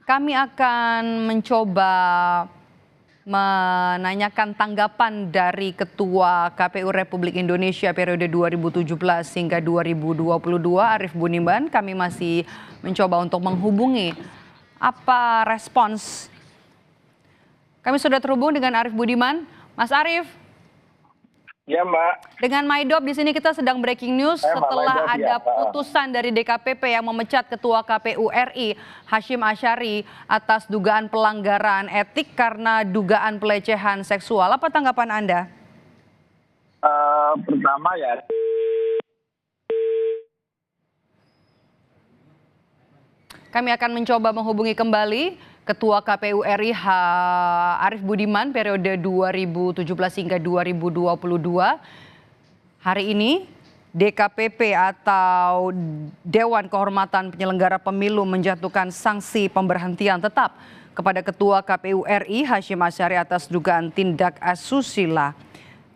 Kami akan mencoba menanyakan tanggapan dari Ketua KPU Republik Indonesia periode 2017 hingga 2022 Arief Budiman. Kami masih mencoba untuk menghubungi apa respons. Kami sudah terhubung dengan Arief Budiman. Mas Arief. Ya, Mbak. Dengan Maidop di sini kita sedang breaking news setelah ada putusan dari DKPP yang memecat Ketua KPU RI Hasyim Asyari atas dugaan pelanggaran etik karena dugaan pelecehan seksual. Apa tanggapan Anda? Pertama ya. Kami akan mencoba menghubungi kembali Ketua KPU RI Arief Budiman periode 2017 hingga 2022. Hari ini DKPP atau Dewan Kehormatan Penyelenggara Pemilu menjatuhkan sanksi pemberhentian tetap kepada Ketua KPU RI Hasyim Asyari atas dugaan tindak asusila.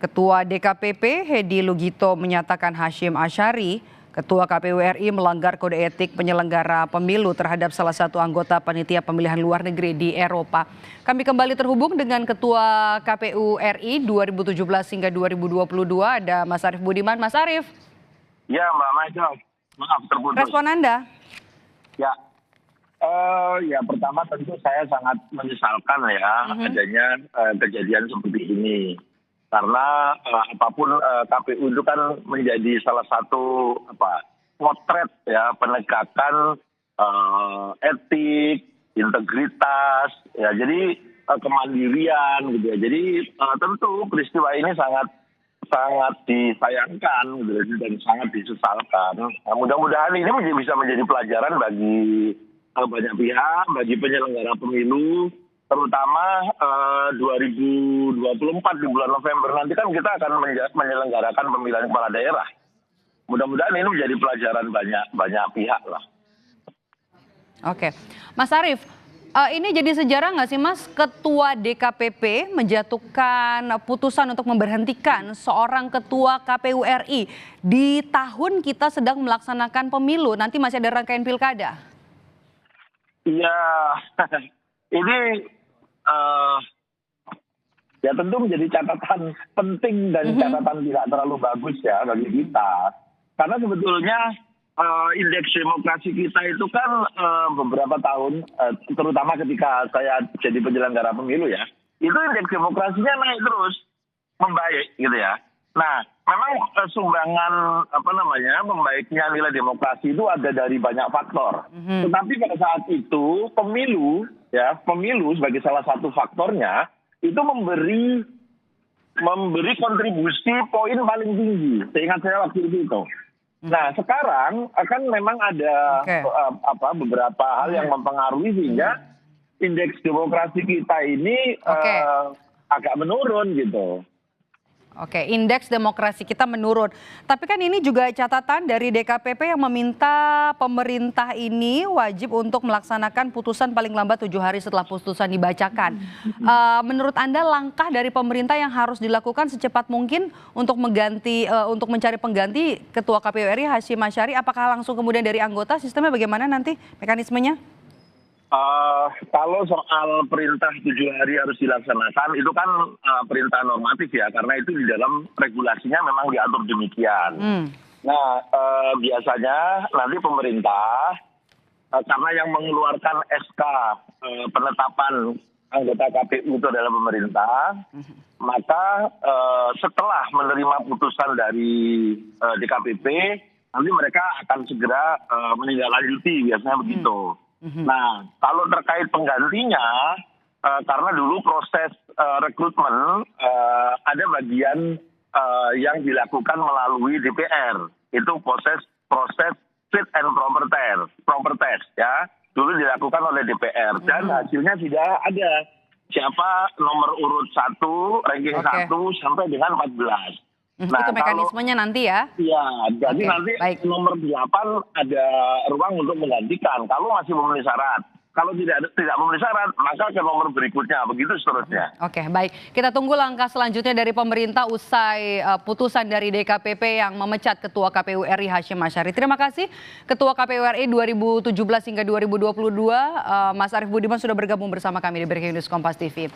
Ketua DKPP Hedi Lugito menyatakan Hasyim Asyari Ketua KPU RI melanggar kode etik penyelenggara pemilu terhadap salah satu anggota panitia pemilihan luar negeri di Eropa. Kami kembali terhubung dengan Ketua KPU RI 2017 hingga 2022 ada Mas Arief Budiman. Mas Arief. Ya, Mbak Maidop. Maaf terputus. Respon Anda? Ya. Ya pertama tentu saya sangat menyesalkan ya adanya kejadian seperti ini. Karena apapun KPU itu kan menjadi salah satu potret ya penegakan etik, integritas, ya jadi kemandirian gitu ya. Jadi tentu peristiwa ini sangat disayangkan gitu, dan sangat disesalkan. Nah, mudah-mudahan ini bisa menjadi pelajaran bagi banyak pihak, bagi penyelenggara pemilu. Terutama 2024 di bulan November nanti kan kita akan menyelenggarakan pemilihan kepala daerah. Mudah-mudahan ini menjadi pelajaran banyak pihak lah. Oke, Mas Arief, ini jadi sejarah nggak sih Mas, Ketua DKPP menjatuhkan putusan untuk memberhentikan seorang Ketua KPU RI di tahun kita sedang melaksanakan pemilu, nanti masih ada rangkaian pilkada? Iya, ini ya tentu menjadi catatan penting dan catatan tidak terlalu bagus ya bagi kita. Karena sebetulnya indeks demokrasi kita itu kan beberapa tahun, terutama ketika saya jadi penyelenggara pemilu ya, itu indeks demokrasinya naik terus, membaik gitu ya. Nah, memang sumbangan membaiknya nilai demokrasi itu ada dari banyak faktor. Tetapi pada saat itu pemilu sebagai salah satu faktornya itu memberi kontribusi poin paling tinggi. Seingat saya waktu itu. Nah, sekarang akan memang ada beberapa hal yang mempengaruhi sehingga indeks demokrasi kita ini agak menurun gitu. Oke, indeks demokrasi kita menurun. Tapi kan ini juga catatan dari DKPP yang meminta pemerintah ini wajib untuk melaksanakan putusan paling lambat 7 hari setelah putusan dibacakan. Menurut Anda langkah dari pemerintah yang harus dilakukan secepat mungkin untuk untuk mencari pengganti Ketua KPU RI Hasyim Asyari, apakah langsung kemudian dari anggota? Sistemnya bagaimana nanti mekanismenya? Kalau soal perintah 7 hari harus dilaksanakan, itu kan perintah normatif ya, karena itu di dalam regulasinya memang diatur demikian. Nah, biasanya nanti pemerintah, karena yang mengeluarkan SK penetapan anggota KPU itu adalah pemerintah, maka setelah menerima putusan dari DKPP, nanti mereka akan segera menindaklanjuti, biasanya begitu. Nah, kalau terkait penggantinya, karena dulu proses rekrutmen ada bagian yang dilakukan melalui DPR, itu proses fit and proper test ya, dulu dilakukan oleh DPR dan hasilnya tidak ada siapa nomor urut 1, ranking 1 sampai dengan 14. Nah, itu mekanismenya nanti ya? Iya, jadi nanti nomor 8 ada ruang untuk menggantikan kalau masih memenuhi syarat. Kalau tidak memenuhi syarat, maka ke nomor berikutnya, begitu seterusnya. Oke, baik. Kita tunggu langkah selanjutnya dari pemerintah usai putusan dari DKPP yang memecat Ketua KPU RI Hashim Asyari. Terima kasih Ketua KPU RI 2017 hingga 2022, Mas Arief Budiman sudah bergabung bersama kami di Breaking News Kompas TV.